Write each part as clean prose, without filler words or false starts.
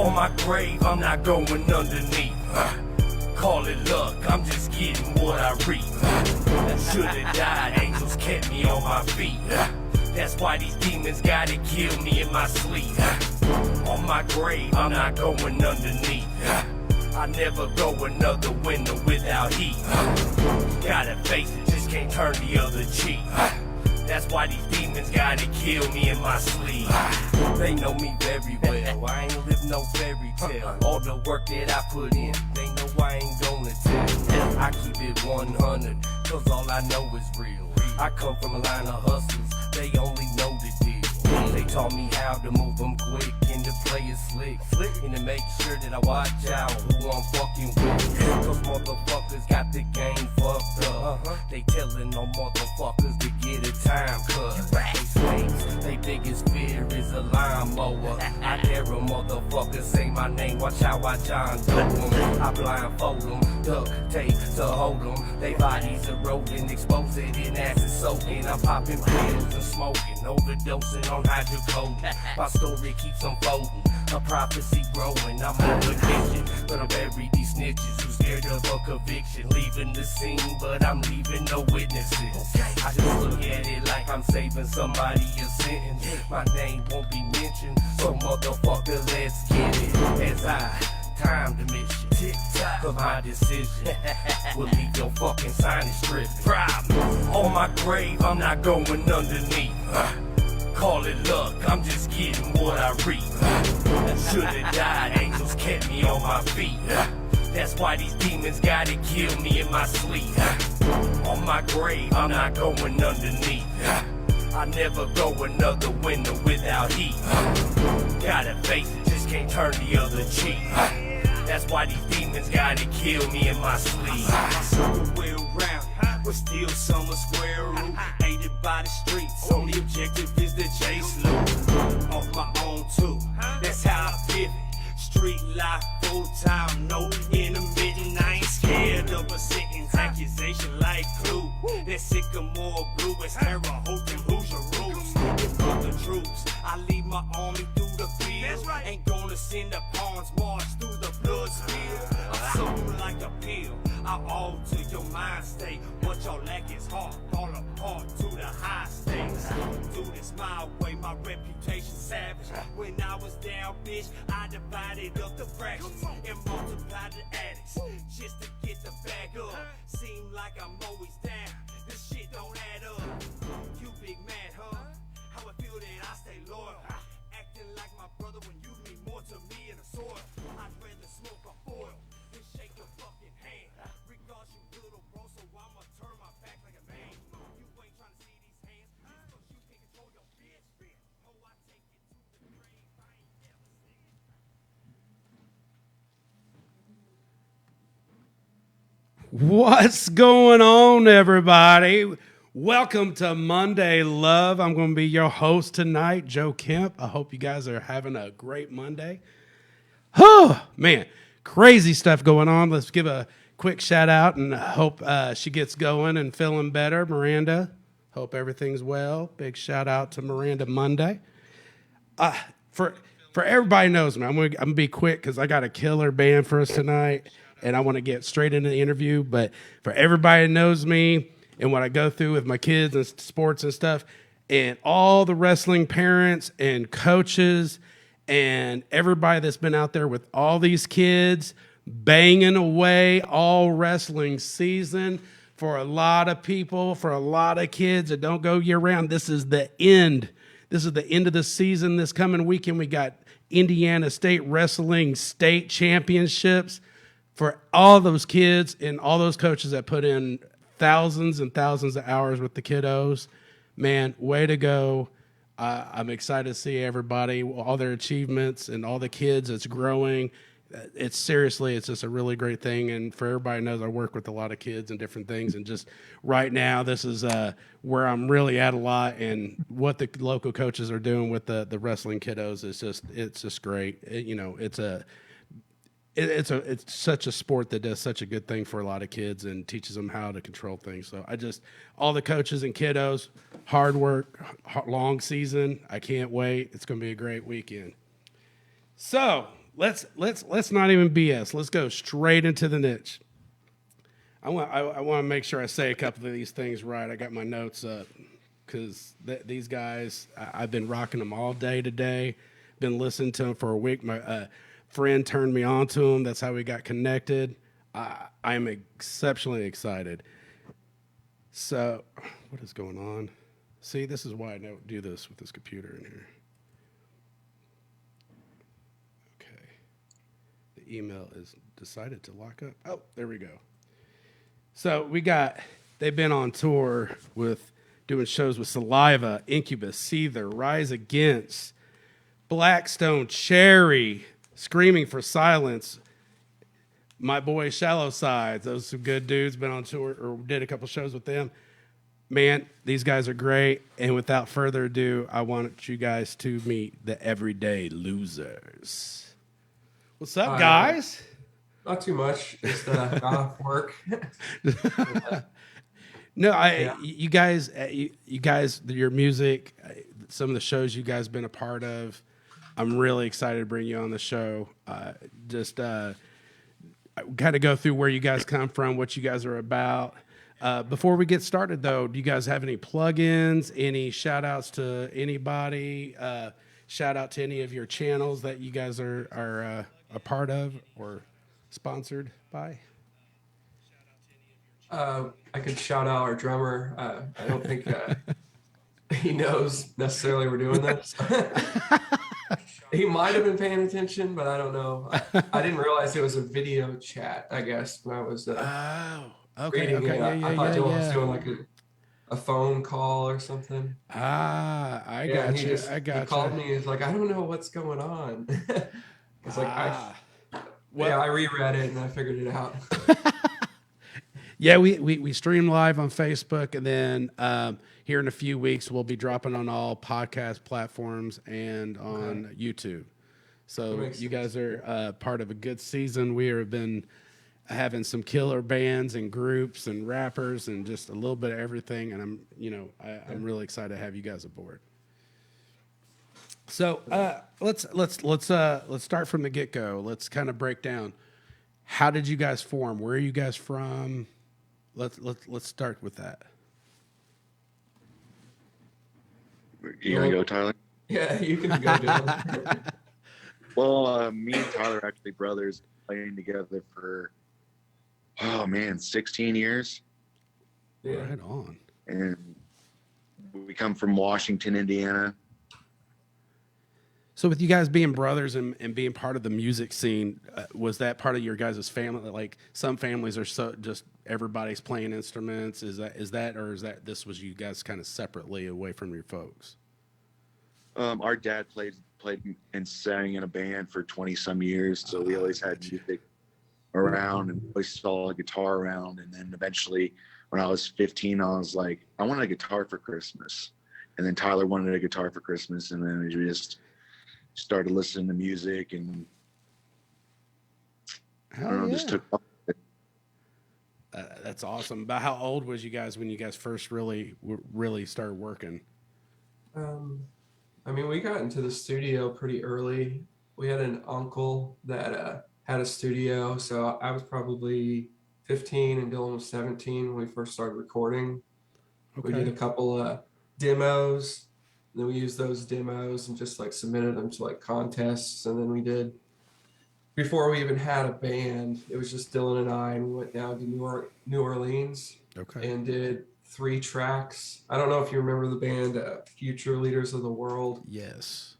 On my grave, I'm not going underneath. Call it luck, I'm just getting what I reap. Should've died, angels kept me on my feet. That's why these demons gotta kill me in my sleep. On my grave, I'm not going underneath. I never go another winter without heat. Gotta face it, just can't turn the other cheek. That's why these demons gotta kill me in my sleep. They know me very well, I ain't live no fairy tale. All the work that I put in, they know I ain't gonna tell. I keep it 100, cause all I know is real. I come from a line of hustlers, they only know the deal. They taught me how to move them quick and to play it slick. And to make sure that I watch out who I'm fucking with. Those motherfuckers got the game fucked up. They telling them motherfuckers to get a time cut. They snakes, they biggest fear is a lawnmower. I dare a motherfucker say my name, watch how I John Doe them. I blindfold them, duct tape to hold them. They bodies eroding, exposed in acid soaking. I'm popping pills and smoking, overdosing on hydrocodone. My story keeps unfolding, a prophecy growing. I'm on vacation, but I'm buried these snitches who scared of a conviction. Leaving the scene, but I'm leaving no witnesses. I just look at it like I'm saving somebody a sentence. My name won't be mentioned, so motherfucker, let's get it. As I time the mission, tick-tock of my decision will leave your fucking sign stripping. Problem. On my grave, I'm not going underneath. Call it luck, I'm just getting what I reap. Should've died, angels kept me on my feet. That's why these demons gotta kill me in my sleep. On my grave, I'm not going underneath. I never go another winter without heat. Gotta face it, just can't turn the other cheek. That's why these demons gotta kill me in my sleep. Circle way around, but still some are square root. Aided by the streets, only objective is to chase loot. Off my own too, that's how I pivot. Street life full time, no intermittent. I ain't scared of a sentence, accusation like clue. That sycamore blue is terror, hoping who's your roots. If the troops, I lead my army through the field. Ain't gonna send the pawns march through the blood spill. I'm something like a pill, I alter your mind state. What y'all lack is heart, fall apart to the high stakes. Do this my way, my reputation savage. When I was down, bitch, I divided up the fractions and multiplied the addicts just to get the bag up. Seem like I'm always down, this shit don't add up. You big mad, huh? How I feel that I stay loyal. Acting like my brother when you mean more to me in the soil. I'd rather smoke a foil than shake your fucking hand. Regards you little bro, so I'ma turn my back like a man. You ain't trying to see these hands, just cause you can't control your bitch. Oh, I take it to the grave, I ain't never seen. What's going on, everybody? Welcome to Monday Love. I'm going to be your host tonight, Joe Kemp. I hope you guys are having a great Monday. Oh, man, crazy stuff going on. Let's give a quick shout out and hope she gets going and feeling better. Miranda, hope everything's well. Big shout out to Miranda Monday. For everybody knows me, I'm gonna be quick because I got a killer band for us tonight, and I want to get straight into the interview. But for everybody that knows me and what I go through with my kids and sports and stuff, and all the wrestling parents and coaches and everybody that's been out there with all these kids banging away all wrestling season, for a lot of people, for a lot of kids that don't go year round, this is the end. This is the end of the season. This coming weekend, we got Indiana State Wrestling State Championships. For all those kids and all those coaches that put in thousands and thousands of hours with the kiddos, man, way to go. I'm excited to see everybody, all their achievements and all the kids that's growing. It's just a really great thing. And for everybody knows, I work with a lot of kids and different things. And just right now, this is where I'm really at a lot. And what the local coaches are doing with the wrestling kiddos it's just great. It's such a sport that does such a good thing for a lot of kids and teaches them how to control things. So all the coaches and kiddos, hard work, long season. I can't wait. It's going to be a great weekend. So let's not even BS. Let's go straight into the niche. I want to make sure I say a couple of these things right. I got my notes up because these guys, I've been rocking them all day today. Been listening to them for a week. My friend turned me on to them. That's how we got connected. I am exceptionally excited. So, what is going on? See, this is why I don't do this with this computer in here. Okay. The email is decided to lock up. Oh, there we go. So they've been on tour with doing shows with Saliva, Incubus, Seether, Rise Against, Blackstone, Cherry, Screaming for Silence, my boy Shallow Sides. Those are some good dudes. Been on tour or did a couple shows with them. Man, these guys are great. And without further ado, I want you guys to meet the Everyday Losers. What's up, guys? Not too much. Just got off work. No, you guys, your music, some of the shows you guys been a part of. I'm really excited to bring you on the show. Just kind of go through where you guys come from, what you guys are about. Before we get started, though, do you guys have any plugins, any shout outs to anybody? Shout out to any of your channels that you guys are a part of or sponsored by? I could shout out our drummer. I don't think he knows necessarily we're doing this. He might have been paying attention, but I don't know. I didn't realize it was a video chat, I guess, when I was reading it. I thought Joe was doing like a phone call or something. I got you. He called me. He's like, I don't know what's going on. It's like, I reread it and I figured it out. Yeah, we stream live on Facebook, and then here in a few weeks we'll be dropping on all podcast platforms and on YouTube. So you guys are part of a good season. We have been having some killer bands and groups and rappers and just a little bit of everything, and I'm really excited to have you guys aboard. So let's start from the get-go. Let's kind of break down. How did you guys form? Where are you guys from? Let's start with that. You gonna go, Tyler? Yeah, you can go, Dylan. Well, me and Tyler are actually brothers, playing together for 16 years. Yeah. Right on. And we come from Washington, Indiana. So with you guys being brothers and being part of the music scene, was that part of your guys' family? Like some families are so just everybody's playing instruments. Is that this was you guys kind of separately away from your folks? Our dad played and sang in a band for 20 some years. So we always had music around and always saw a guitar around. And then eventually when I was 15, I was like, I wanted a guitar for Christmas. And then Tyler wanted a guitar for Christmas. And then we just started listening to music and just took up. That's awesome. About how old was you guys when you guys first really started working? We got into the studio pretty early. We had an uncle that had a studio, so I was probably 15 and Dylan was 17 when we first started recording. Okay. We did a couple demos. Then we used those demos and just like submitted them to like contests. And then we did, before we even had a band, it was just Dylan and I, and we went down to New Orleans and did 3 tracks. I don't know if you remember the band Future Leaders of the World. Yes.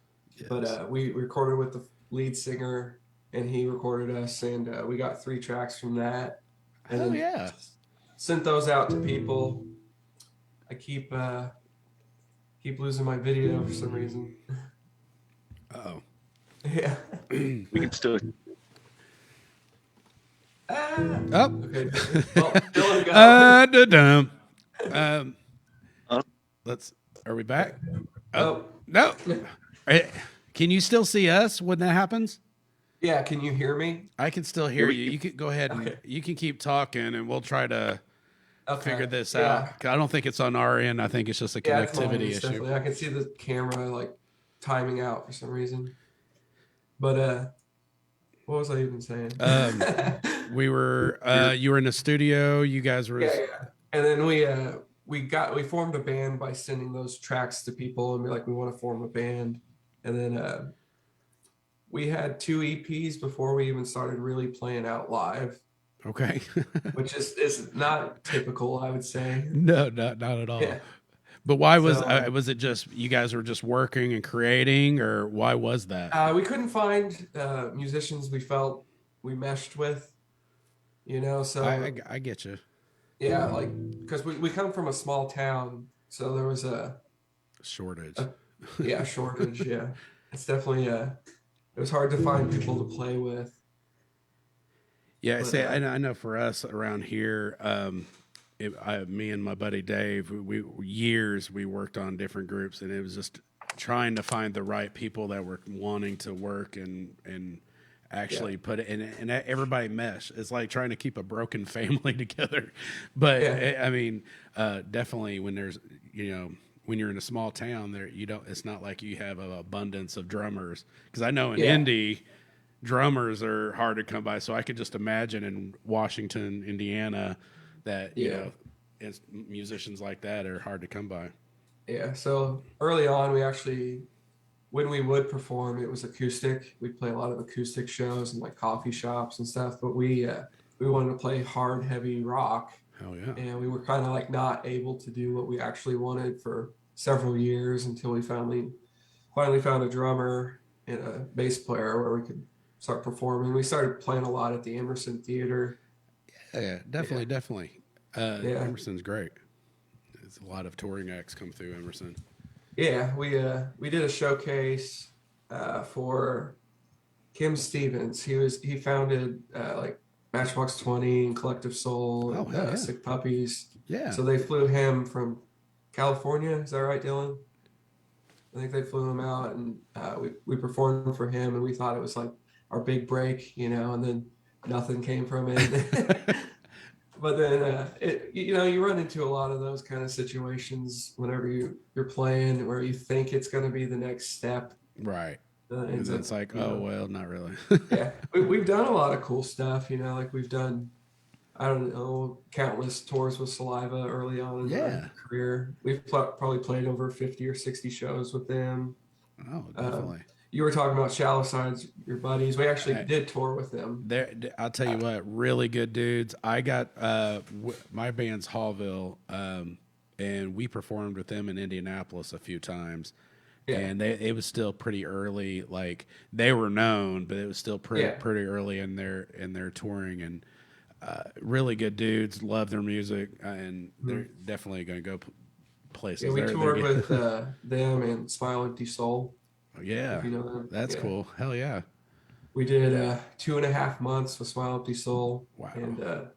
But we recorded with the lead singer and he recorded us, and we got 3 tracks from that. And sent those out to people. I keep losing my video for some reason. Uh-oh. Yeah. We can still. Okay. Well, Dylan, go. Are we back? Oh. No. Can you still see us when that happens? Yeah. Can you hear me? I can still hear you. You can go ahead and you can keep talking, and we'll try to figure this out. I don't think it's on our end. I think it's just a connectivity issue. Definitely. I can see the camera like timing out for some reason. But What was I even saying? We were you were in the studio. You guys were. Yeah, yeah. And then we formed a band by sending those tracks to people and be like, we want to form a band. And then we had 2 EPs before we even started really playing out live, Okay. which is not typical, I would say. No, not at all. Yeah. But why So was it just you guys were just working and creating, or why was that? we couldn't find musicians we felt we meshed with, you know. So I get you. yeah, like because we come from a small town, so there was Shortage. yeah, shortage. Yeah, it's definitely it was hard to find people to play with. Yeah, But, say I know for us around here, me and my buddy Dave, we years we worked on different groups, and it was just trying to find the right people that were wanting to work and actually put it in, and everybody mesh. It's like trying to keep a broken family together. But I mean, definitely when there's when you're in a small town, there you don't. It's not like you have an abundance of drummers, because I know in Indy, drummers are hard to come by. So I could just imagine in Washington, Indiana, that it's musicians like that are hard to come by. Yeah, so early on, when we would perform, it was acoustic. We'd play a lot of acoustic shows and like coffee shops and stuff. But we wanted to play hard, heavy rock. Hell yeah! And we were kind of like not able to do what we actually wanted for several years until we finally found a drummer and a bass player where we could start performing. We started playing a lot at the Emerson Theater. Yeah, definitely. Emerson's great. There's a lot of touring acts come through Emerson. Yeah, we did a showcase for Kim Stevens. He founded like Matchbox 20 and Collective Soul and Sick Puppies. Yeah. So they flew him from California. Is that right, Dylan? I think they flew him out, and we performed for him, and we thought it was like our big break, and then nothing came from it. But then, you run into a lot of those kind of situations whenever you're playing, where you think it's going to be the next step. Right. And it's like, well, not really. Yeah. We've done a lot of cool stuff, like we've done, I don't know, countless tours with Saliva early on in our career. We've probably played over 50 or 60 shows with them. Oh, definitely. You were talking about Shallow Sides, your buddies. We actually did tour with them. I'll tell you what, really good dudes. I got my band's Hallville, and we performed with them in Indianapolis a few times. Yeah. And it was still pretty early. Like they were known, but it was still pretty early in their touring. And really good dudes. Love their music, and they're definitely going to go places. Yeah, we toured with them and Smile Empty Soul. Yeah, you know them. That's cool. Hell yeah. We did 2.5 months with Smile Empty Soul. Wow. And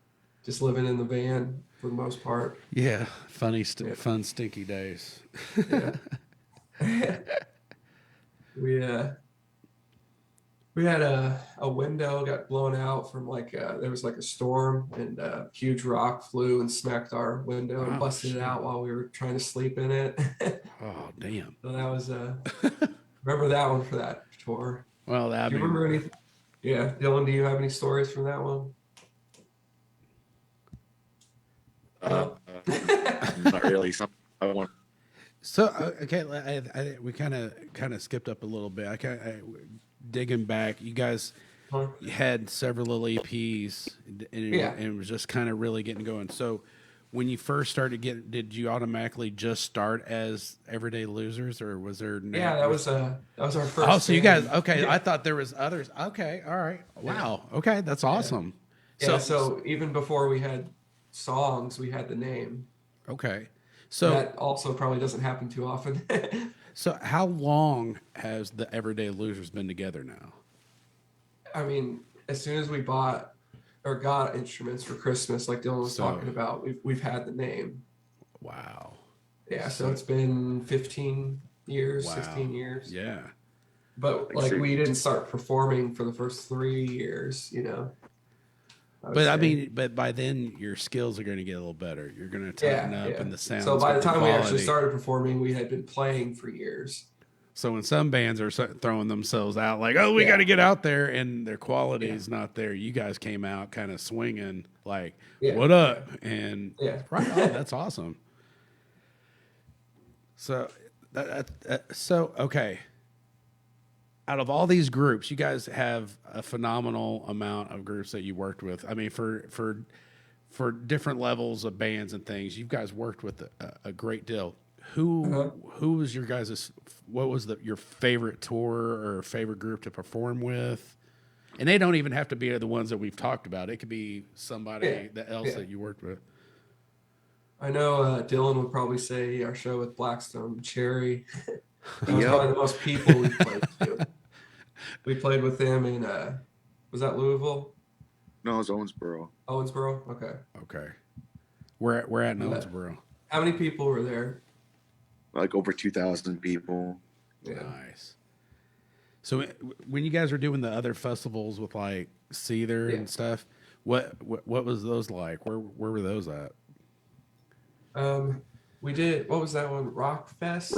just living in the van for the most part. Yeah, fun stinky days. Yeah. We had a window got blown out from there was like a storm, and a huge rock flew and smacked our window and busted it out while we were trying to sleep in it. Oh damn. So that was remember that one for that tour. Well, do you remember anything? Yeah, Dylan, do you have any stories from that one? Not really. I want. So okay, we kind of skipped up a little bit. I digging back. You guys had several little EPs, and it was just kind of really getting going. So when you first started did you automatically just start as Everyday Losers, or was there? Yeah, that was our first. Oh, so you guys? Okay, I thought there was others. Okay, all right. Wow. Okay, that's awesome. Yeah. So even before we had songs, we had the name. Okay. So that also probably doesn't happen too often. So how long has the Everyday Losers been together now? I mean, as soon as we bought or got instruments for Christmas, like Dylan was talking about, we've had the name. Wow. Yeah, so it's been 15 years, 16 years. Yeah. But we didn't start performing for the first 3 years, But by then your skills are going to get a little better. You're going to tighten up in the sound. So by the time we actually started performing, we had been playing for years. So when some bands are throwing themselves out like, oh, we got to get out there, and their quality is not there, you guys came out kind of swinging like, what up? And right on. That's awesome. So, okay. Out of all these groups, you guys have a phenomenal amount of groups that you worked with. I mean, for different levels of bands and things, you guys worked with a great deal. Who was your guys'? What was your favorite tour or favorite group to perform with? And they don't even have to be the ones that we've talked about. It could be somebody else that you worked with. I know Dylan would probably say our show with Blackstone Cherry. That was probably the most people we played to. We played with them in was that Louisville? No, it was Owensboro. Owensboro? Okay. Okay. We're at Owensboro. How many people were there? Like over 2,000 people. Yeah. Nice. So when you guys were doing the other festivals with like Seether and stuff, what was those like? Where were those at? We did, what was that one? Rock Fest?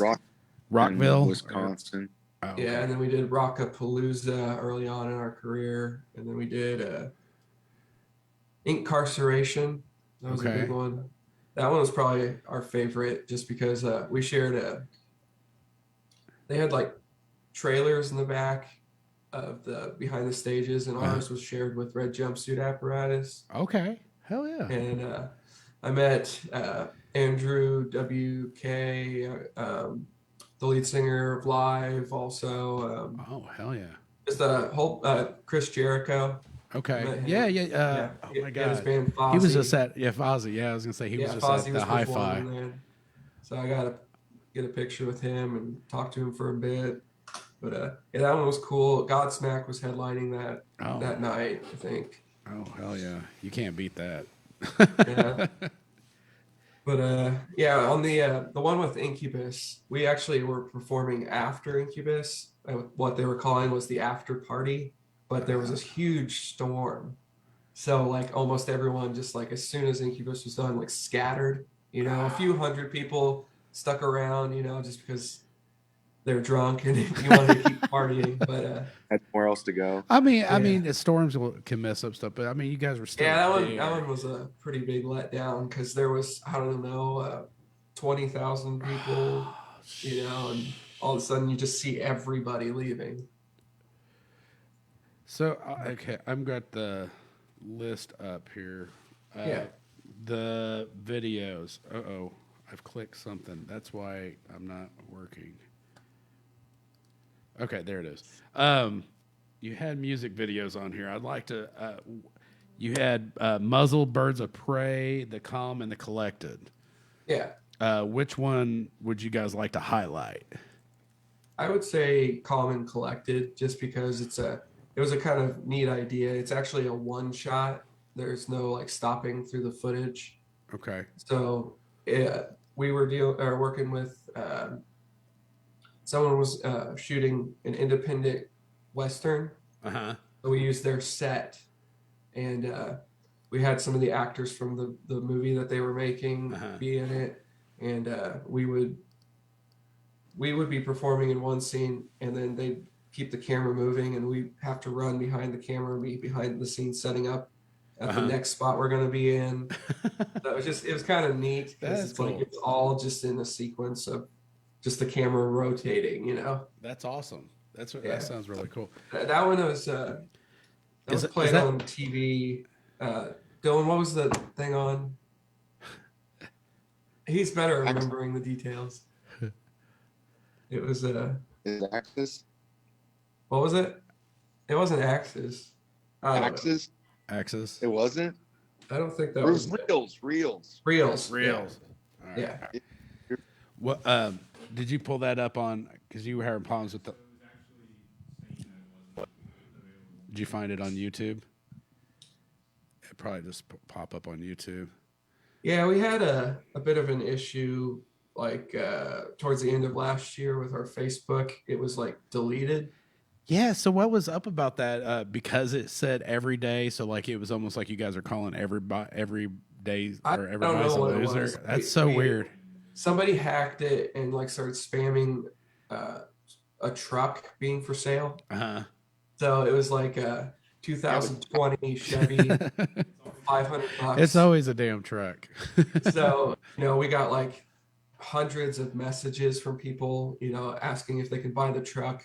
Rockville, Wisconsin. Oh, okay. Yeah, and then we did Rockapalooza early on in our career, and then we did Incarceration. That was a big one. That one was probably our favorite, just because we shared they had like trailers in the back of the behind the stages, and ours was shared with Red Jumpsuit Apparatus. Okay, hell yeah. And I met Andrew WK, the lead singer of Live, also. Oh, hell yeah. Just a whole Chris Jericho. Okay. Yeah. Oh my God. His band Fozzy. He was just at Fozzy. Yeah, I was gonna say he was just Fozzy at was the Hi-Fi. So I got to get a picture with him and talk to him for a bit. But that one was cool. Godsmack was headlining that night, I think. Oh hell yeah! You can't beat that. Yeah. But on the one with Incubus, we actually were performing after Incubus. What they were calling was the after party, but there was this huge storm, so like almost everyone just like as soon as Incubus was done, like scattered. A few hundred people stuck around, just because they're drunk and you want to keep partying, but had somewhere else to go. I mean, the storms can mess up stuff, but I mean, you guys were still. Yeah, that one was a pretty big letdown because there was 20,000 people, and all of a sudden you just see everybody leaving. So okay, I've got the list up here. The videos. I've clicked something. That's why I'm not working. Okay, there it is. You had music videos on here. I'd like to. You had Muzzled Birds of Prey, The Calm, and The Collected. Yeah. Which one would you guys like to highlight? I would say Calm and Collected, just because it was a kind of neat idea. It's actually a one shot. There's no like stopping through the footage. Okay. So we were working with. Someone was shooting an independent Western. So we used their set, and we had some of the actors from the movie that they were making be in it, and we would be performing in one scene, and then they'd keep the camera moving, and we have to run behind the camera and be behind the scene setting up at the next spot we're going to be in. So it was kind of neat because it's cool. Like it's all just in a sequence of just the camera rotating, That's awesome. That sounds really cool. That one was played on TV. Dylan, what was the thing on? He's better at remembering the details. It was Is it Axis? What was it? It wasn't Axis. Axis? Axis. It wasn't? I don't think that was Reels. Yeah. What did you pull that up on? Because you were having problems with the. Did you find it on YouTube? It probably just pop up on YouTube. Yeah, we had a bit of an issue like towards the end of last year with our Facebook. It was like deleted. Yeah, so what was up about that? Because it said every day, so like it was almost like you guys are calling every day or everybody's a loser. That's so weird. Somebody hacked it and like started spamming a truck being for sale. Uh-huh. So it was like a 2020 Chevy, $500. It's always a damn truck. So, we got like hundreds of messages from people, asking if they could buy the truck.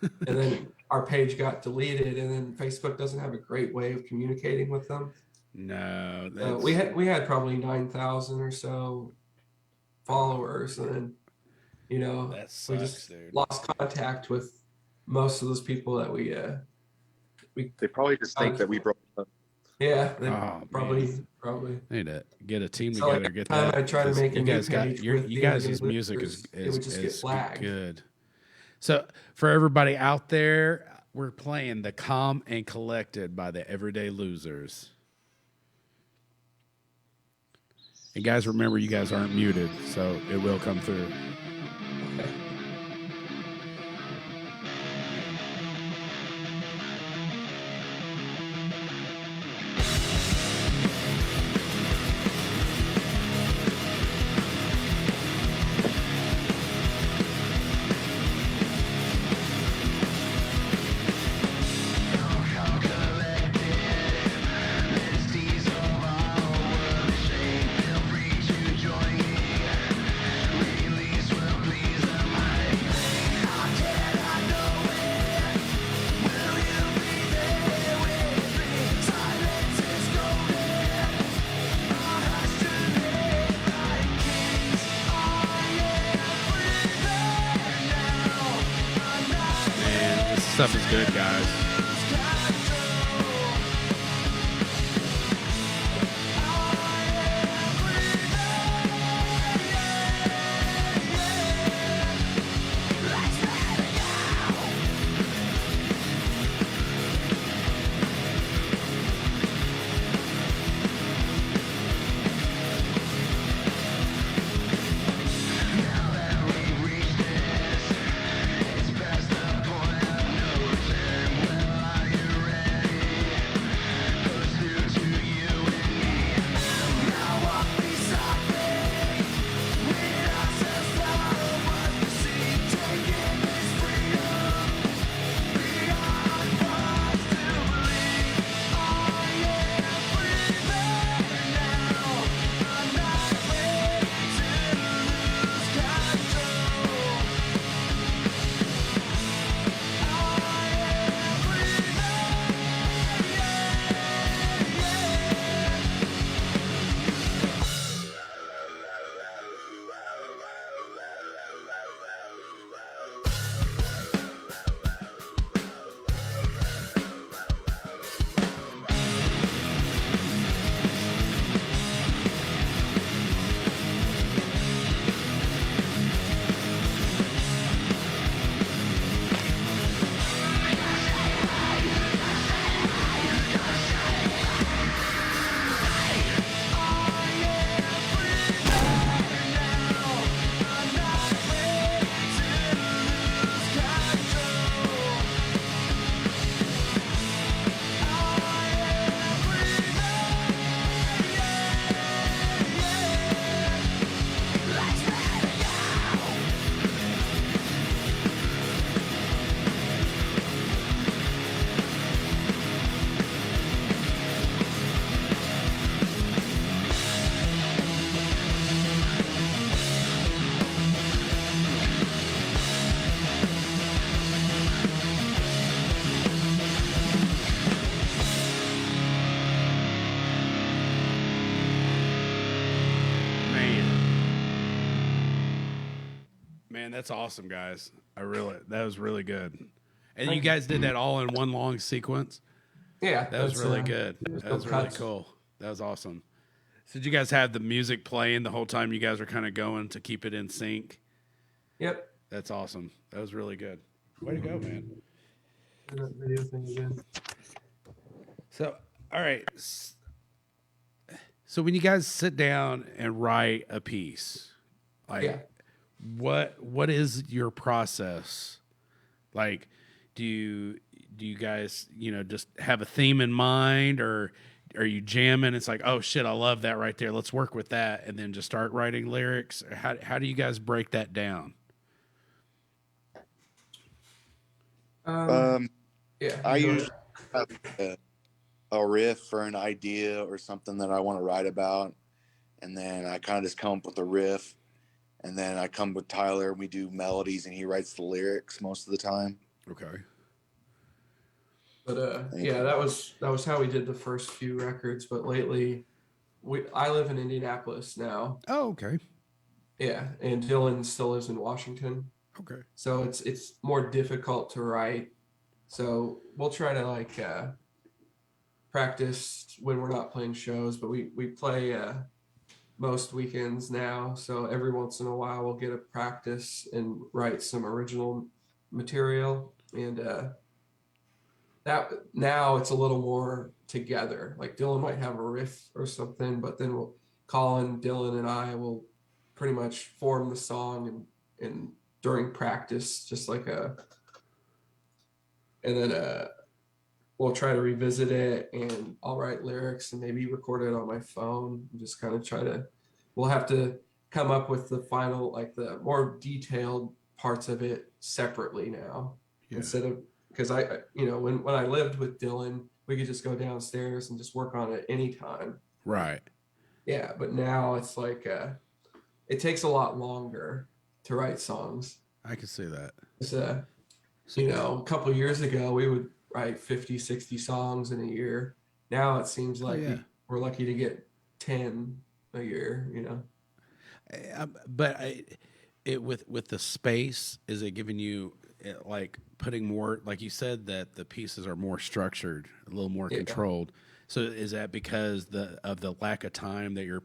And then our page got deleted, and then Facebook doesn't have a great way of communicating with them. No, We had probably 9,000 or so followers, and then that sucks, we just dude. lost contact with most of those people that we They probably just think that we broke up. yeah, Oh, probably Need to get a team So, together. like, Get every time that. I try to 'cause make a you new guys got page your with you the guys' Everyday music Losers, is it would just get flagged. good. So for everybody out there, we're playing "The Calm and Collected" by the Everyday Losers. And guys, remember, you guys aren't muted, so it will come through. Man, this stuff is good, guys. Man, that's awesome, guys. That was really good. And you guys did that all in one long sequence? Yeah, That was that's, really good. there's That no was really cuts. cool. That was awesome. So did you guys have the music playing the whole time you guys were kind of going to keep it in sync? Yep. That's awesome. That was really good. Way to go, man. That video thing again. So, all right. So when you guys sit down and write a piece, like Yeah. what is your process? Like, do you guys, just have a theme in mind, or are you jamming? It's like, oh shit, I love that right there. Let's work with that, and then just start writing lyrics. How do you guys break that down? Um, Yeah. I you go usually have a riff or an idea or something that I want to write about, and then I kind of just come up with a riff, and then I come with Tyler and we do melodies, and he writes the lyrics most of the time. Okay. But And, yeah, that was how we did the first few records. But lately, I live in Indianapolis now. Oh, okay. Yeah, and Dylan still lives in Washington, Okay. so it's more difficult to write. So we'll try to like practice when we're not playing shows, but we play most weekends now. So every once in a while, we'll get a practice and write some original material, and that now it's a little more together. Like Dylan might have a riff or something, but then Colin, Dylan, and I will pretty much form the song and during practice, just like and then we'll try to revisit it, and I'll write lyrics and maybe record it on my phone and just kind of we'll have to come up with the final, like the more detailed parts of it separately now, instead of, because when I lived with Dylan, we could just go downstairs and just work on it anytime. Right. Yeah, but now it's like it takes a lot longer to write songs. I can see that. It's, a couple years ago, we would write 50, 60 songs in a year. Now it seems like we're lucky to get 10 a year. But with the space, is it giving you like putting more, like you said, that the pieces are more structured, a little more controlled? So is that because of the lack of time that you're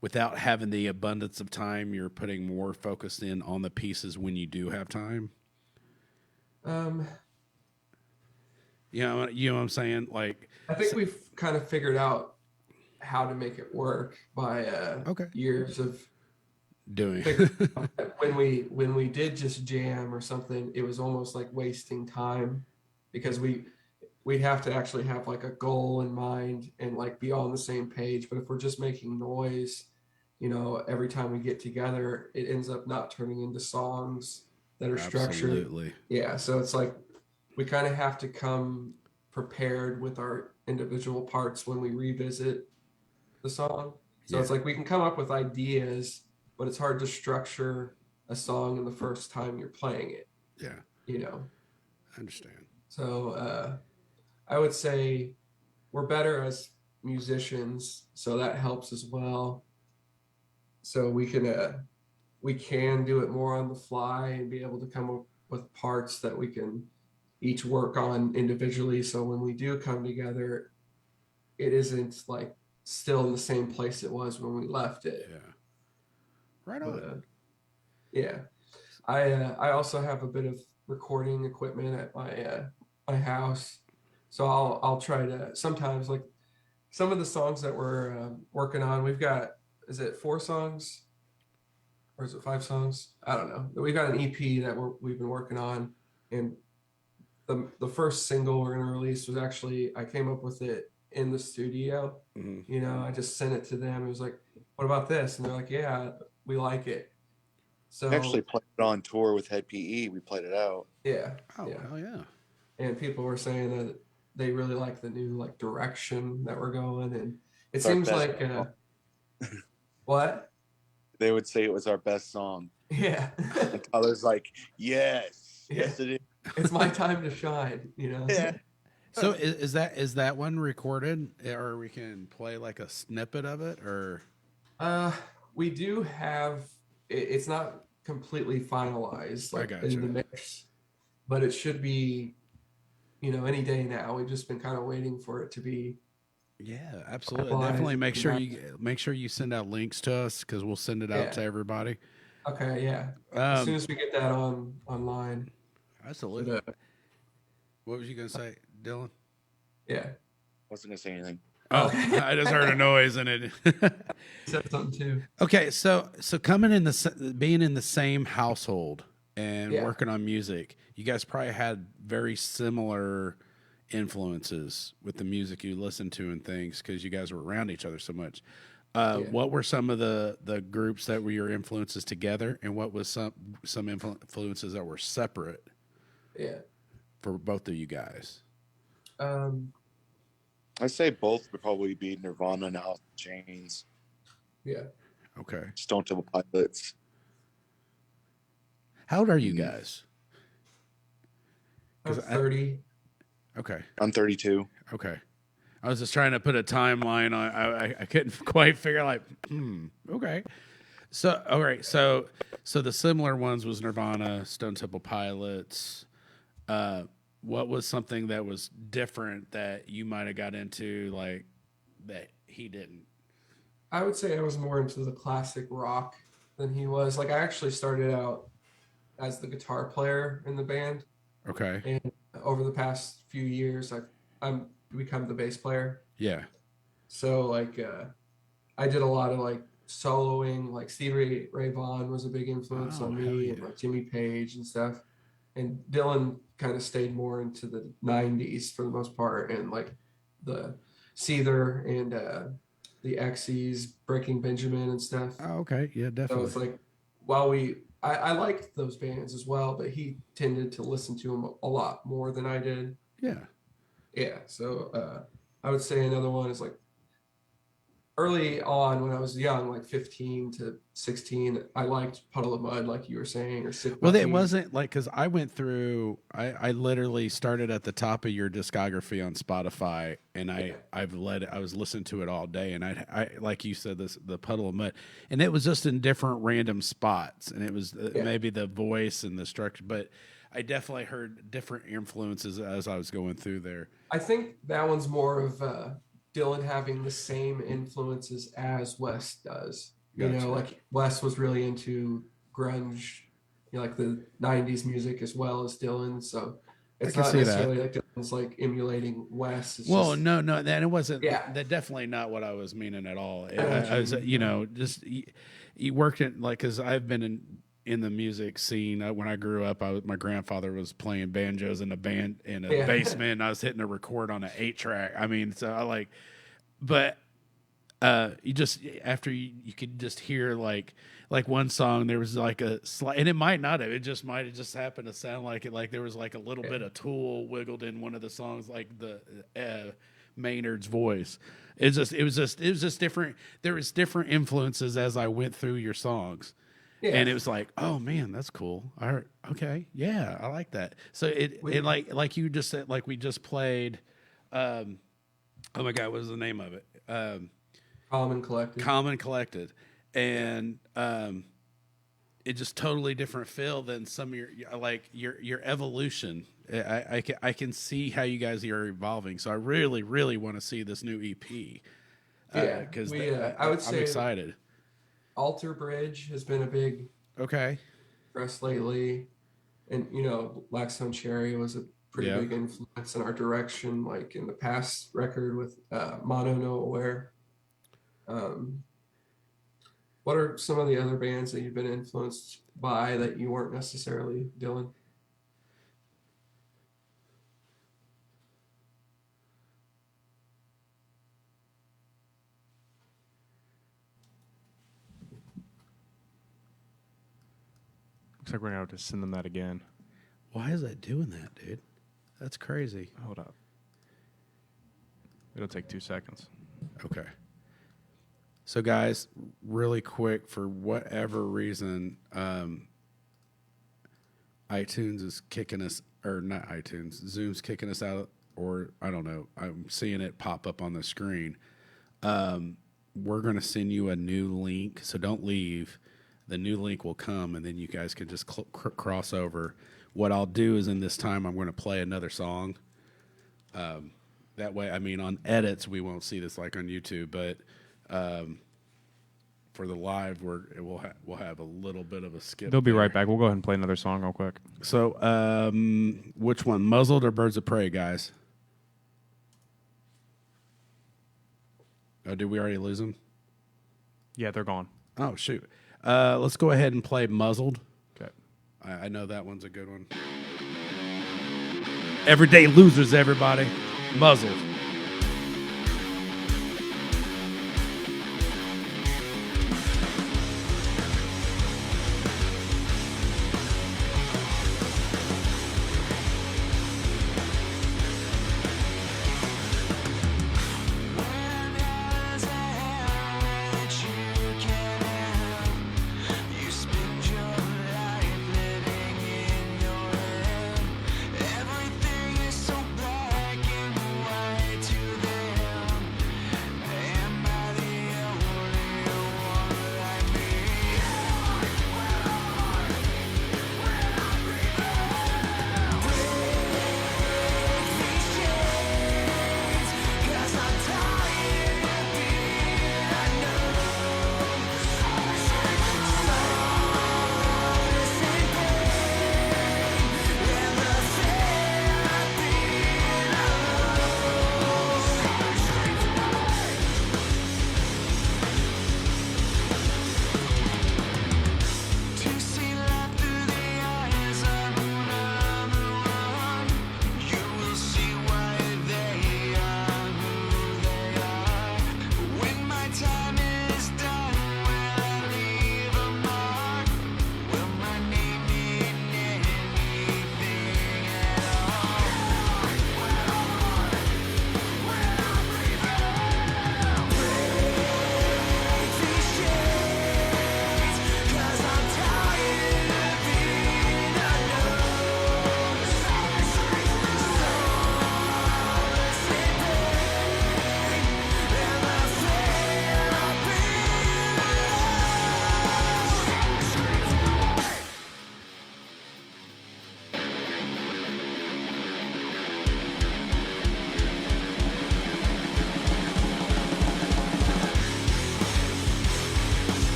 without having the abundance of time, you're putting more focus in on the pieces when you do have time? You know what I'm saying? Like, I think we've kind of figured out how to make it work by years of doing. when we did just jam or something, it was almost like wasting time, because we'd have to actually have like a goal in mind and like be on the same page. But if we're just making noise, every time we get together, it ends up not turning into songs that are structured. Absolutely. Yeah. So it's like we kind of have to come prepared with our individual parts when we revisit the song. So it's like we can come up with ideas, but it's hard to structure a song in the first time you're playing it. Yeah. I understand. So I would say we're better as musicians, so that helps as well. So we can do it more on the fly and be able to come up with parts that we can each work on individually. So when we do come together, it isn't like still in the same place it was when we left it. Yeah. Right on. I also have a bit of recording equipment at my house, so I'll try to sometimes, like some of the songs that we're working on. We've got, is it 4 songs or is it 5 songs? I don't know. We've got an EP that we've been working on, and the first single we're gonna release was actually, I came up with it in the studio. Mm-hmm. I just sent it to them. It was like, what about this? And they're like, yeah, we like it. So we actually played it on tour with Head PE. We played it out. Yeah. Oh, hell yeah. And people were saying that they really like the new like direction that we're going, and it It's our seems best like what? They would say it was our best song. Yeah. And Tyler's like, yes, yes it is. It's my time to shine, Yeah. So is that one recorded, or we can play like a snippet of it, or? We do have. It's not completely finalized in the mix, but it should be, any day now. We've just been kind of waiting for it to be. Yeah, absolutely. Definitely make sure you send out links to us, because we'll send it out to everybody. Okay, yeah. As soon as we get that online. Absolutely. What was you gonna say, Dylan? Yeah. Wasn't gonna say anything. Oh, I just heard a noise in it. Said something too. Okay, so being in the same household and working on music, you guys probably had very similar influences with the music you listened to and things, because you guys were around each other so much. What were some of the groups that were your influences together, and what was some influences that were separate? Yeah. for both of you guys? I say both would probably be Nirvana and Alice in Chains, Yeah. Okay. Stone Temple Pilots. How old are you guys? I'm 30. Okay. I'm 32. Okay. I was just trying to put a timeline on. I couldn't quite figure like. Okay. So all right. So the similar ones was Nirvana, Stone Temple Pilots. What was something that was different that you might have got into like that he didn't? I would say I was more into the classic rock than he was. Like I actually started out as the guitar player in the band, Okay. and over the past few years, I'm become the bass player. Yeah. So like I did a lot of like soloing. Like Stevie Ray Vaughan was a big influence Oh, on hell me, yeah. and like Jimmy Page and stuff. And Dylan kind of stayed more into the 90s for the most part, and like the Seether and the X's, Breaking Benjamin and stuff. Oh, okay. Yeah, So definitely. it's like while I liked those bands as well, but he tended to listen to them a lot more than I did. Yeah. Yeah. So I would say another one is like early on when I was young, like 15 to 16, I liked Puddle of Mud, like you were saying, or Sid Well, it Bucky. wasn't like because I went through. I literally started at the top of your discography on Spotify, and I was listening to it all day, and I like you said the Puddle of Mud, and it was just in different random spots, and it was maybe the voice and the structure, but I definitely heard different influences as I was going through there. I think that one's more of Dylan having the same influences as Wes does. You Gotcha. know, like Wes was really into grunge, you know, like the 90s music as well as Dylan. So it's can not see that. necessarily like Dylan's like emulating Wes. It's Well, just, no, that it wasn't. Yeah. That definitely not what I was meaning at all. I know what I you was, mean. you know, just you worked in like because I've been in the music scene. When I grew up, my grandfather was playing banjos in a band in a basement. And I was hitting a record on an 8-track. I mean, so I like, but you just after you could just hear like one song there was like a slight, and it might not have, it just might have just happened to sound like it, like there was like a little bit of Tool wiggled in one of the songs, like the Maynard's voice. It was just different. There was different influences as I went through your songs. Yeah. And it was like, oh man, that's cool. All right, okay, yeah, I like that. So it like you just said, like we just played. Oh my God, what was the name of it? Calm and Collected. Calm and Collected, and it just totally different feel than some of your evolution. I can see how you guys are evolving. So I really want to see this new EP. Because I would I'm say excited. Alter Bridge has been a big Okay. for us lately, and you know, Blackstone Cherry was a pretty big influence in our direction, like in the past record with Mono No Aware. What are some of the other bands that you've been influenced by that you weren't necessarily, Dylan? Looks like we're gonna have to send them that again. Why is that doing that, dude? That's crazy. Hold up. It'll take 2 seconds. Okay. So, guys, really quick, for whatever reason, iTunes is kicking us, or not iTunes, Zoom's kicking us out, or I don't know. I'm seeing it pop up on the screen. We're going to send you a new link, so don't leave. The new link will come, and then you guys can just cross over. What I'll do is in this time, I'm going to play another song. That way, I mean, on edits, we won't see this like on YouTube, but for the live, we'll have a little bit of a skip. They'll be there. right back. We'll go ahead and play another song real quick. So, which one, Muzzled or Birds of Prey, guys? Oh, did we already lose them? Yeah, they're gone. Oh, shoot. Let's go ahead and play Muzzled. Okay. I know that one's a good one. Everyday Losers, everybody. Muzzled.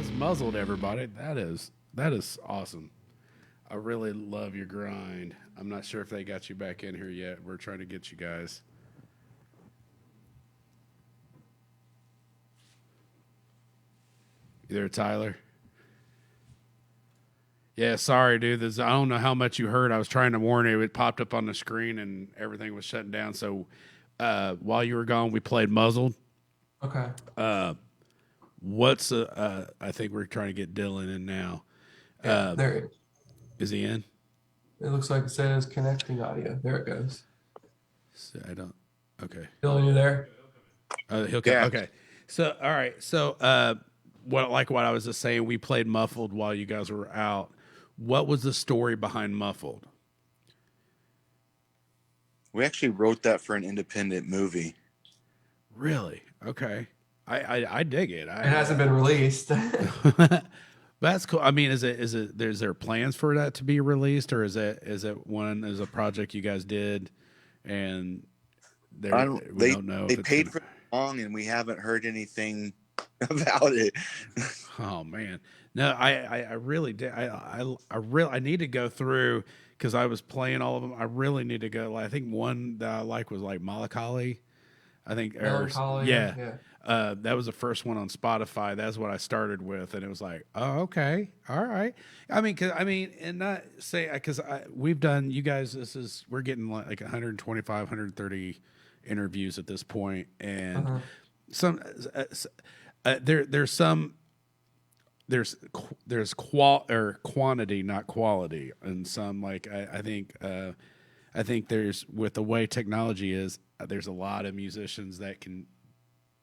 That's Muzzled, everybody. That is awesome. I really love your grind. I'm not sure if they got you back in here yet. We're trying to get you guys. You there, Tyler? Yeah, sorry, dude. I don't know how much you heard. I was trying to warn you. It popped up on the screen and everything was shutting down. So while you were gone, we played Muzzled. Okay. I think we're trying to get Dylan in now. Yeah, there it is. Is he in? It looks like it says connecting audio. There it goes. So I don't. Okay. Dylan, you there? He'll come. Yeah. Okay. So all right. So what I was just saying, we played Muffled while you guys were out. What was the story behind Muffled? We actually wrote that for an independent movie. Really? Okay. I dig it. It hasn't been released. That's cool. I mean, is there plans for that to be released, or is it a project you guys did, and we don't know? They paid for the song, and we haven't heard anything about it. Oh man, no, I really did. I need to go through because I was playing all of them. I really need to go. I think one that I like was like Melancholy. I think Melancholy, yeah. That was the first one on Spotify. That's what I started with, and it was like, oh, okay, all right. And not say because we've done you guys. We're getting like 125, 130 interviews at this point, and there's quantity, not quality, and some like I think there's with the way technology is, there's a lot of musicians that can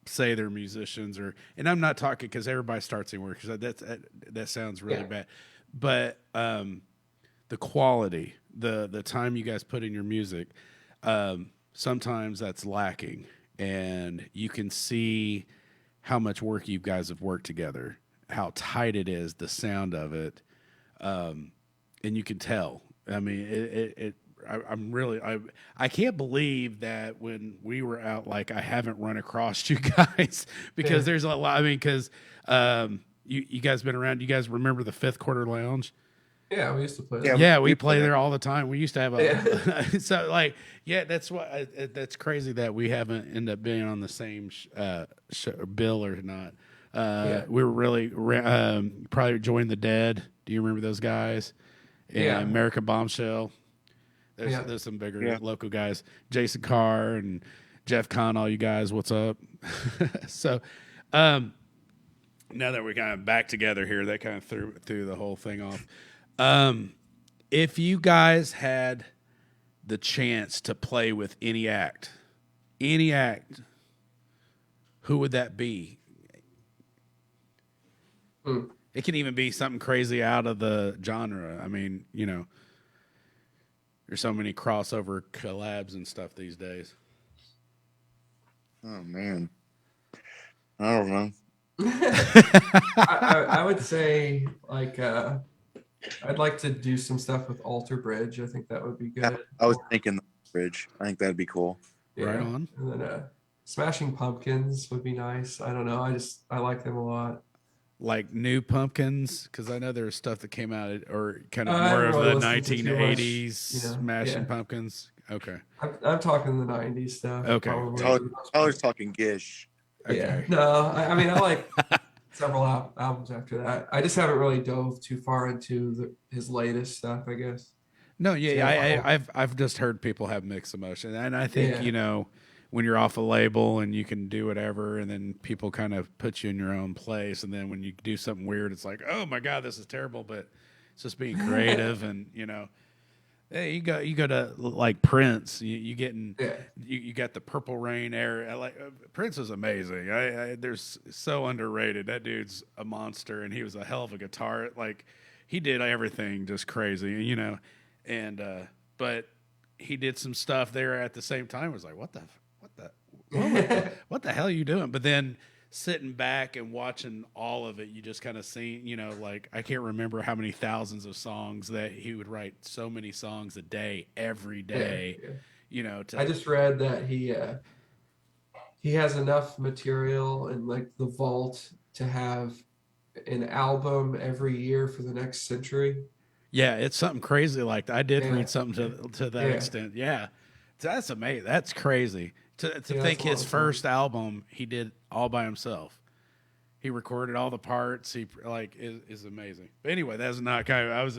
say they're musicians and I'm not talking because everybody starts anywhere because that sounds really bad, but the quality, the time you guys put in your music, sometimes that's lacking, and you can see how much work you guys have worked together, how tight it is, the sound of it, and you can tell. I mean, I can't believe that when we were out, like I haven't run across you guys because there's a lot. I mean, because you guys been around. You guys remember the Fifth Quarter Lounge? Yeah, we used to play. Yeah, we play there all the time. We used to have a so like that's what that's crazy that we haven't ended up being on the same bill or not. We were really probably Join the Dead. Do you remember those guys? Yeah, American Bombshell. There's some bigger local guys, Jason Carr and Jeff Kahn, all you guys, what's up? So now that we're kind of back together here, that kind of threw the whole thing off. If you guys had the chance to play with any act, who would that be? It can even be something crazy out of the genre. I mean, there's so many crossover collabs and stuff these days. Oh man, I don't know. I would say like I'd like to do some stuff with Alter Bridge. I think that would be good. I was thinking the Bridge. I think that'd be cool. Yeah. Right on. And then Smashing Pumpkins would be nice. I don't know. I like them a lot. Like New Pumpkins, because I know there's stuff that came out or kind of I more of haven't the really listened to too much, 1980s Smashing yeah. Pumpkins. Okay. I'm talking the 90s stuff. Okay. Probably. Tyler's talking Gish. Okay. Yeah. No, I mean, I like several albums after that. I just haven't really dove too far into his latest stuff, I guess. No, yeah, I've just heard people have mixed emotions, and I think when you're off a label and you can do whatever, and then people kind of put you in your own place, and then when you do something weird, it's like, oh my god, this is terrible, but it's just being creative, and hey, you go to like Prince, you got the Purple Rain era. Like Prince is amazing. There's so underrated. That dude's a monster, and he was a hell of a guitar. Like he did everything just crazy, and but he did some stuff there at the same time. It was like, what the hell are you doing? But then sitting back and watching all of it, you just kind of see, like I can't remember how many thousands of songs that he would write, so many songs a day, every day. I just read that he has enough material in like the vault to have an album every year for the next century. Yeah, it's something crazy like that. I did Yeah. read something to that Yeah. extent. Yeah. That's amazing. That's crazy. To Yeah, think that's a lot his of fun. first album he did all by himself. He recorded all the parts. He like is amazing. But anyway, that's not kind of. I was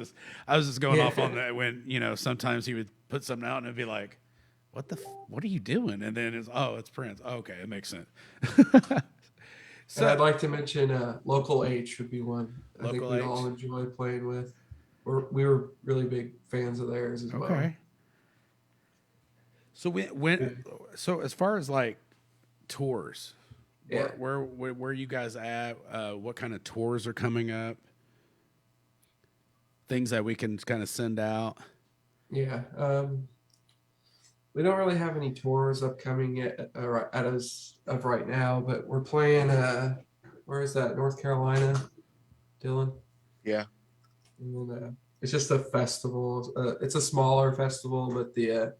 just going off on that when sometimes he would put something out and it'd be like, what are you doing? And then it's Prince. Oh, okay, it makes sense. And I'd like to mention Local H would be one I think Local we'd H. all enjoy playing with. We were really big fans of theirs as well. Okay. So so as far as like tours, Yeah. where you guys at? What kind of tours are coming up? Things that we can kind of send out. Yeah. We don't really have any tours upcoming yet at us of right now, but we're playing. Where is that? North Carolina, Dylan. Yeah. And then it's just a festival. It's a smaller festival, but the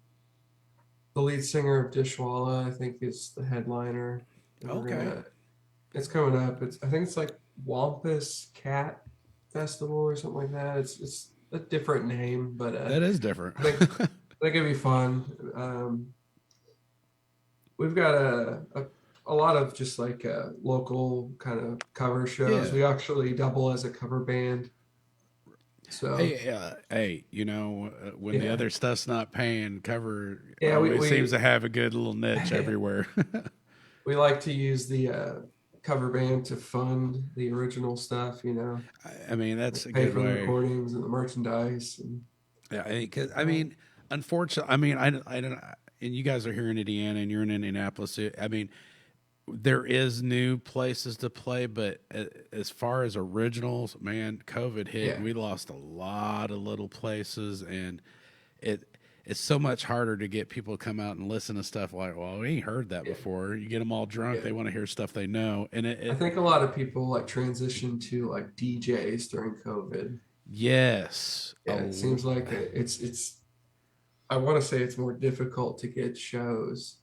lead singer of Dishwalla, I think, is the headliner. And Okay. it's coming up. I think it's like Wampus Cat Festival or something like that. It's a different name, but That is different. I think it'd be fun. We've got a lot of just like local kind of cover shows. Yeah. We actually double as a cover band. So hey, when the Yeah. other stuff's not paying, cover Yeah, always seems to have a good little niche everywhere. we like to use the cover band to fund the original stuff. I mean, that's a Pay good for the way. recordings and the merchandise. And Yeah, because I mean, unfortunately, I mean, I don't, and you guys are here in Indiana, and you're in Indianapolis. I mean, there is new places to play, but as far as originals, man, COVID hit, and Yeah. we lost a lot of little places, and it's so much harder to get people to come out and listen to stuff like, well, we ain't heard that Yeah. before. You get them all drunk, Yeah. they want to hear stuff they know, and I think a lot of people like transitioned to like DJs during COVID. yes, Yeah, it seems like it's. I want to say it's more difficult to get shows.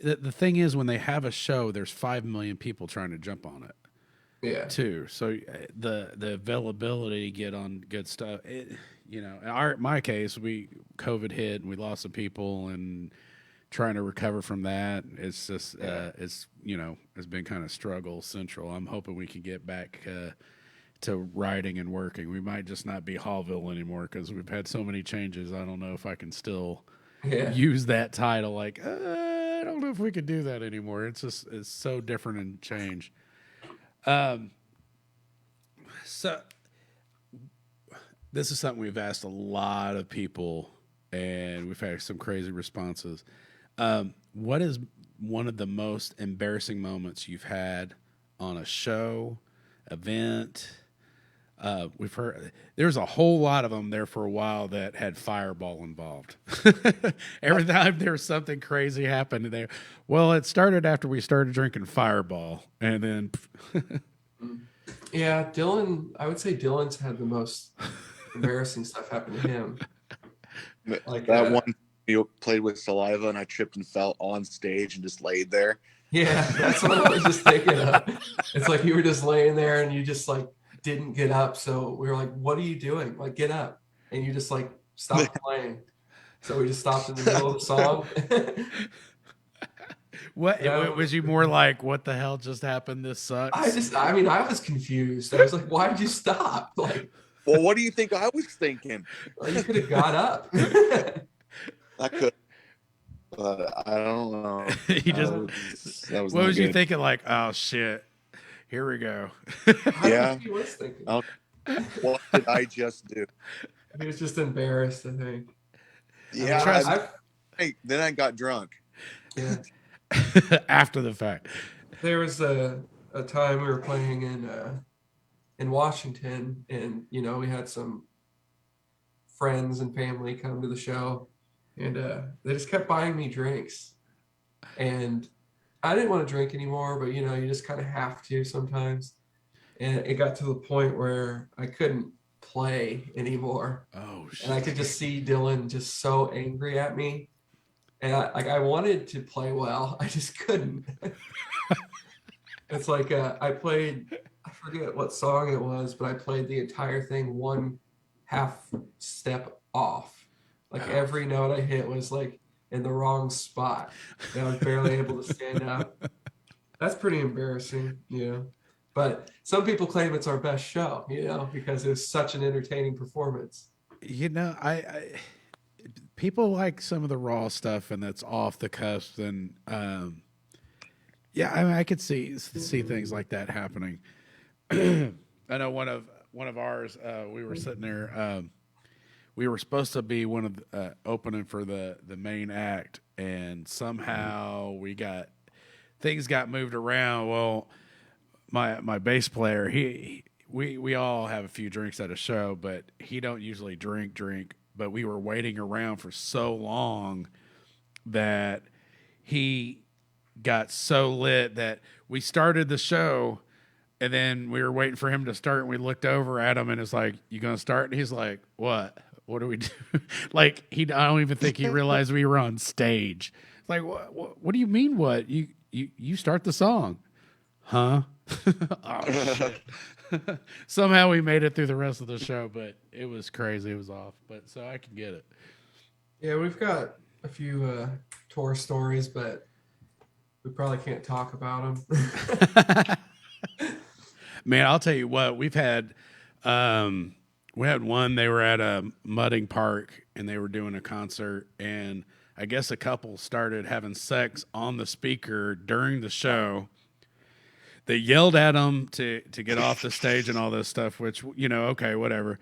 The thing is, when they have a show, there's 5 million people trying to jump on it Yeah. too. So the availability to get on good stuff. In my case, COVID hit and we lost some people, and trying to recover from that. It's just it's been kind of struggle central. I'm hoping we can get back to writing and working. We might just not be Hallville anymore because we've had so many changes. I don't know if I can still Yeah. use that title. Like, I don't know if we could do that anymore. It's so different and change. So this is something we've asked a lot of people, and we've had some crazy responses. What is one of the most embarrassing moments you've had on a show, event? We've heard there's a whole lot of them there for a while that had Fireball involved. Every time there was something crazy happened there. Well, it started after we started drinking Fireball, and then Yeah, Dylan. I would say Dylan's had the most embarrassing stuff happen to him. Like That one you played with saliva and I tripped and fell on stage and just laid there. Yeah, that's what I was just thinking of. It's like you were just laying there and you just like didn't get up. So we were like, "What are you doing? Like, get up!" And you just like stopped playing. So we just stopped in the middle of the song. was you more like, what the hell just happened? This sucks. I mean, I was confused. I was like, "Why did you stop?" Like, Well, what do you think I was thinking? you could have got up. I could, but I don't know. You just That was what no was you good. thinking? Like, oh shit, here we go. I don't Yeah. think he was thinking. What did I just do? He was just embarrassed, I think. Yeah. Then I got drunk. Yeah. After the fact. There was a time we were playing in Washington, and we had some friends and family come to the show, and they just kept buying me drinks, and I didn't want to drink anymore, but you just kind of have to sometimes, and it got to the point where I couldn't play anymore, Oh shit. and I could just see Dylan just so angry at me, and I wanted to play well, I just couldn't. It's like I forget what song it was, but I played the entire thing one half step off. Like every note I hit was like in the wrong spot. And I was barely able to stand up. That's pretty embarrassing, But some people claim it's our best show, because it was such an entertaining performance. I people like some of the raw stuff and that's off the cusp, and yeah, I mean, I could see things like that happening. I know one of ours. We were sitting there. We were supposed to be one of opening for the main act, and somehow things got moved around. Well, my bass player, we all have a few drinks at a show, but he don't usually drink. But we were waiting around for so long that he got so lit that we started the show, and then we were waiting for him to start, and we looked over at him and it's like, "You gonna start?" And he's like, "What do we do?" Like I don't even think he realized we were on stage. It's like, what do you mean? What you start the song, huh? Oh shit. Somehow we made it through the rest of the show, but it was crazy. It was off, but so I can get it. Yeah, we've got a few tour stories, but we probably can't talk about them. Man, I'll tell you what, we had one. They were at a mudding park and they were doing a concert, and I guess a couple started having sex on the speaker during the show. They yelled at him to get off the stage and all this stuff, which, okay, whatever.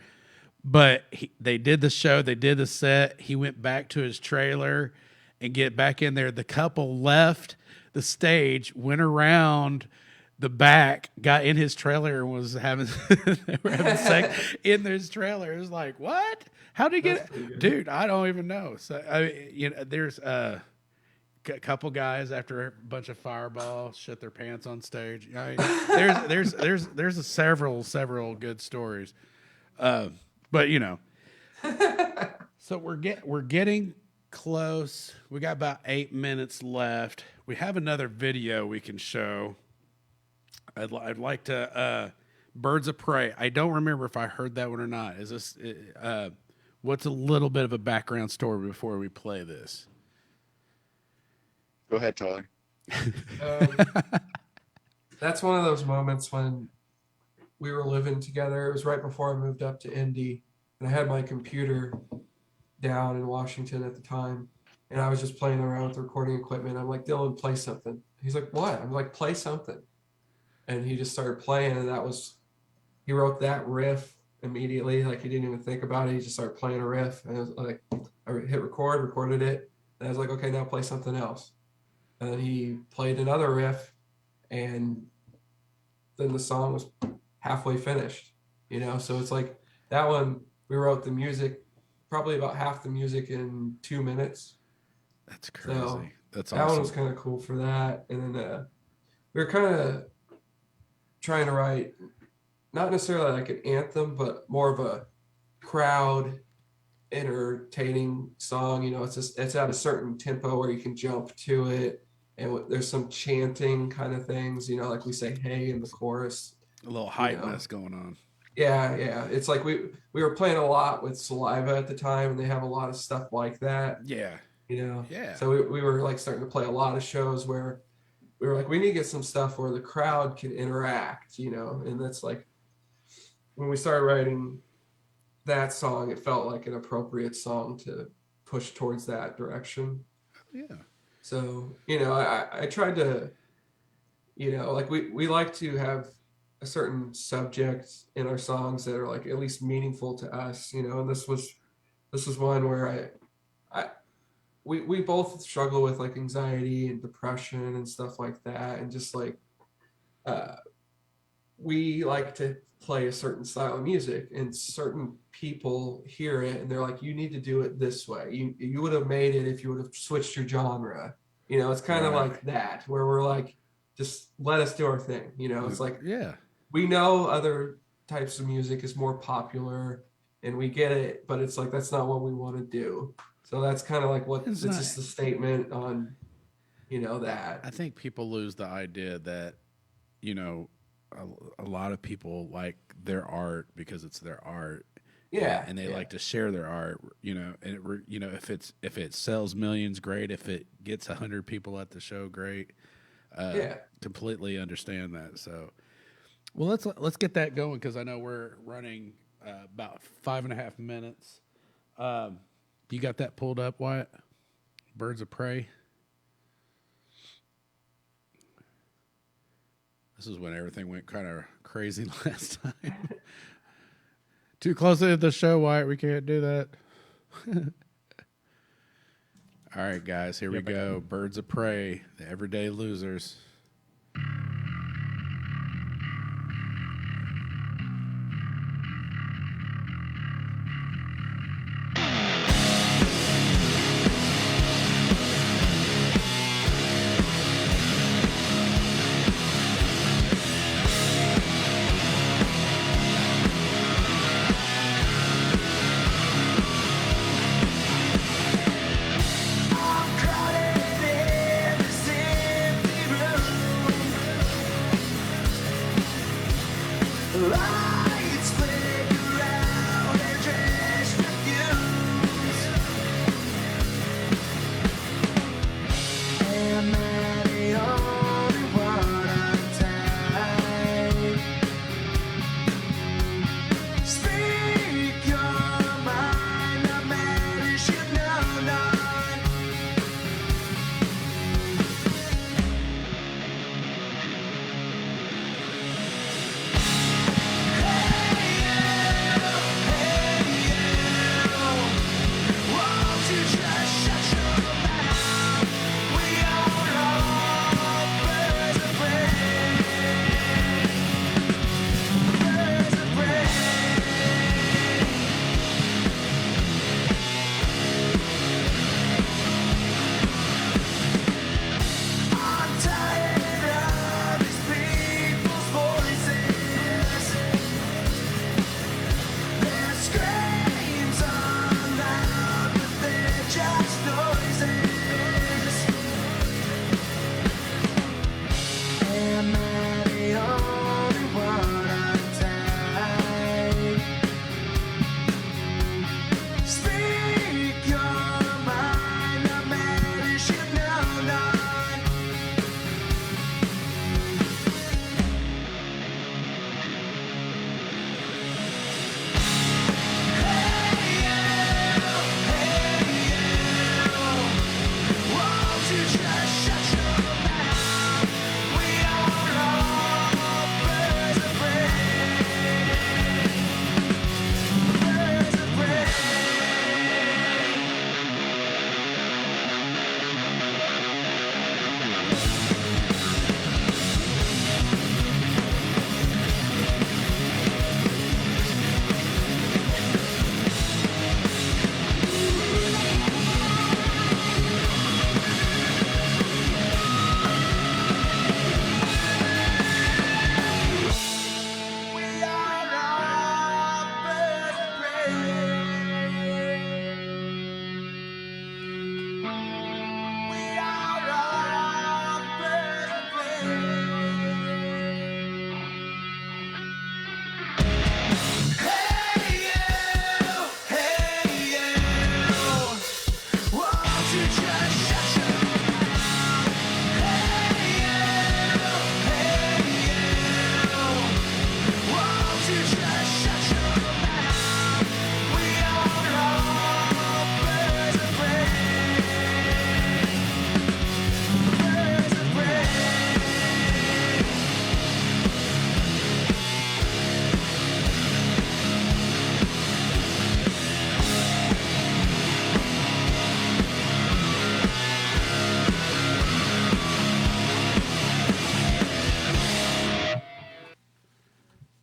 But they did the show, they did the set. He went back to his trailer and get back in there. The couple left the stage, went around the back, got in his trailer, and was having they were having sex in his trailer. It was like, what? How did he get it? Dude, I don't even know. So there's a couple guys after a bunch of Fireball shit their pants on stage. I mean, there's several good stories. But so we're getting close. We got about 8 minutes left. We have another video we can show. I'd like to Birds of Prey. I don't remember if I heard that one or not. Is this what's a little bit of a background story before we play this? Go ahead, Tyler. That's one of those moments when we were living together. It was right before I moved up to Indy, and I had my computer down in Washington at the time, and I was just playing around with the recording equipment. I'm like, "Dylan, play something." He's like, "What?" I'm like, "Play something." And he just started playing, and he wrote that riff immediately. Like, he didn't even think about it. He just started playing a riff, and I was like, I hit record, recorded it, and I was like, "Okay, now play something else." And then he played another riff, and then the song was halfway finished, So it's like that one, we wrote the music, probably about half the music in 2 minutes. That's crazy. So that's awesome. That one was kind of cool for that. And then we were kind of trying to write, not necessarily like an anthem, but more of a crowd entertaining song. It's at a certain tempo where you can jump to it. And there's some chanting kind of things, like we say, "Hey" in the chorus. A little hypeness going on. Yeah. It's like we were playing a lot with Saliva at the time, and they have a lot of stuff like that. Yeah. Yeah. So we were like starting to play a lot of shows where we were like, we need to get some stuff where the crowd can interact, and that's like when we started writing that song, it felt like an appropriate song to push towards that direction. Yeah. So, I tried to, like we like to have a certain subject in our songs that are like at least meaningful to us, and this was one where we both struggle with like anxiety and depression and stuff like that. And just like, we like to play a certain style of music, and certain people hear it and they're like, "You need to do it this way. You would have made it if you would have switched your genre." It's kind of like that, where we're like, just let us do our thing. It's like, yeah, we know other types of music is more popular and we get it, but it's like, that's not what we want to do. So that's kind of like it's just a statement on, that. I think people lose the idea that you know, a lot of people like their art because it's their art. Yeah, And they yeah. like to share their art, you know, and if it sells millions, great. If it gets 100 people at the show, great. Yeah. Completely understand that. So, well, let's get that going because I know we're running about 5.5 minutes. You got that pulled up, Wyatt? Birds of Prey. This is when everything went kind of crazy last time. Too close to the show, Wyatt. We can't do that. All right, guys, here we go. Birds of Prey, the Everyday Losers.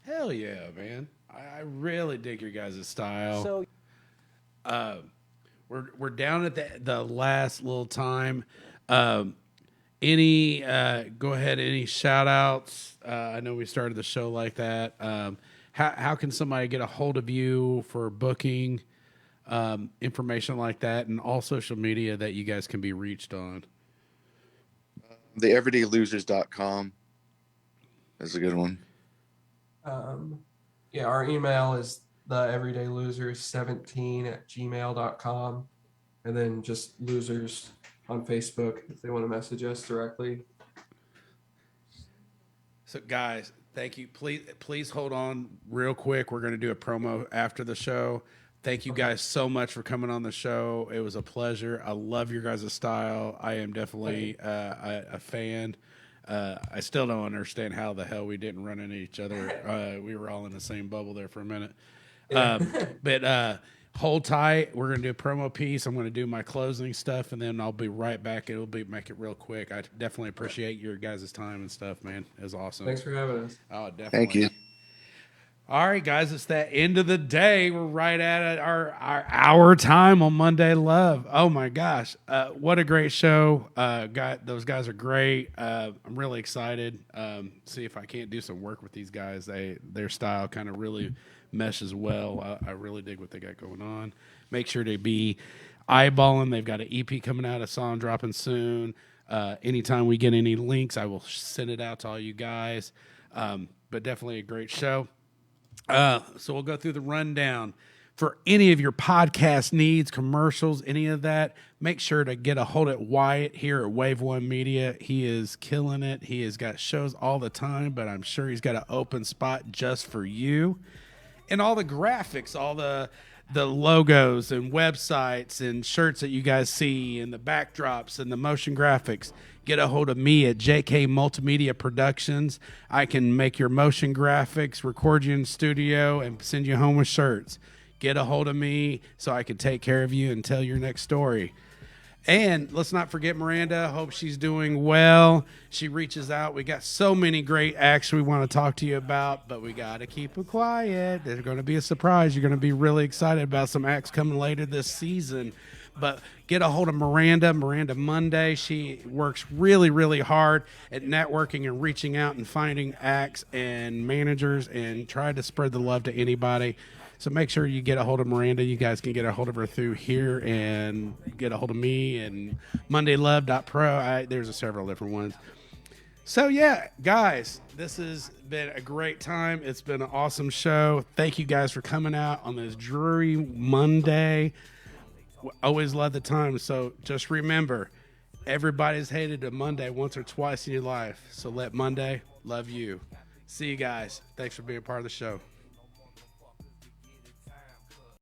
Hell yeah, man! I really dig your guys' style. So, we're down at the last little time. Any go ahead? Any shout outs? I know we started the show like that. How can somebody get a hold of you for booking, information like that, and all social media that you guys can be reached on? TheEverydayLosers.com. That's a good one. Yeah, our email is theeverydaylosers17@gmail.com. And then just losers on Facebook if they want to message us directly. So, guys, thank you. Please hold on real quick. We're going to do a promo after the show. Thank you guys so much for coming on the show. It was a pleasure. I love your guys' style. I am definitely a fan. I still don't understand how the hell we didn't run into each other. We were all in the same bubble there for a minute. But hold tight. We're going to do a promo piece. I'm going to do my closing stuff, and then I'll be right back. Make it real quick. I definitely appreciate your guys' time and stuff, man. It was awesome. Thanks for having us. Oh, definitely. Thank you. All right, guys, it's that end of the day. We're right at our time on Monday Love. Oh my gosh, what a great show! Those guys are great. I'm really excited. See if I can't do some work with these guys. Their style kind of really meshes well. I really dig what they got going on. Make sure to be eyeballing. They've got an EP coming out, a song dropping soon. Anytime we get any links, I will send it out to all you guys. But definitely a great show. So we'll go through the rundown. For any of your podcast needs, commercials, any of that, make sure to get a hold of Wyatt here at Wave One Media. He is killing it. He has got shows all the time, but I'm sure he's got an open spot just for you. And all the graphics, all the logos and websites and shirts that you guys see and the backdrops and the motion graphics, get a hold of me at JK Multimedia Productions. I can make your motion graphics, record you in studio, and send you home with shirts. Get a hold of me so I can take care of you and tell your next story. And let's not forget Miranda. Hope she's doing well. She reaches out. We got so many great acts we want to talk to you about, but we got to keep it quiet. There's going to be a surprise. You're going to be really excited about some acts coming later this season. But get a hold of Miranda Monday. She works really, really hard at networking and reaching out and finding acts and managers and try to spread the love to anybody. So make sure you get a hold of Miranda. You guys can get a hold of her through here and get a hold of me and mondaylovepro. There's several different ones. So, yeah, guys, this has been a great time. It's been an awesome show. Thank you guys for coming out on this dreary Monday. Always love the time. So just remember, everybody's hated a Monday once or twice in your life. So let Monday love you. See you guys. Thanks for being a part of the show.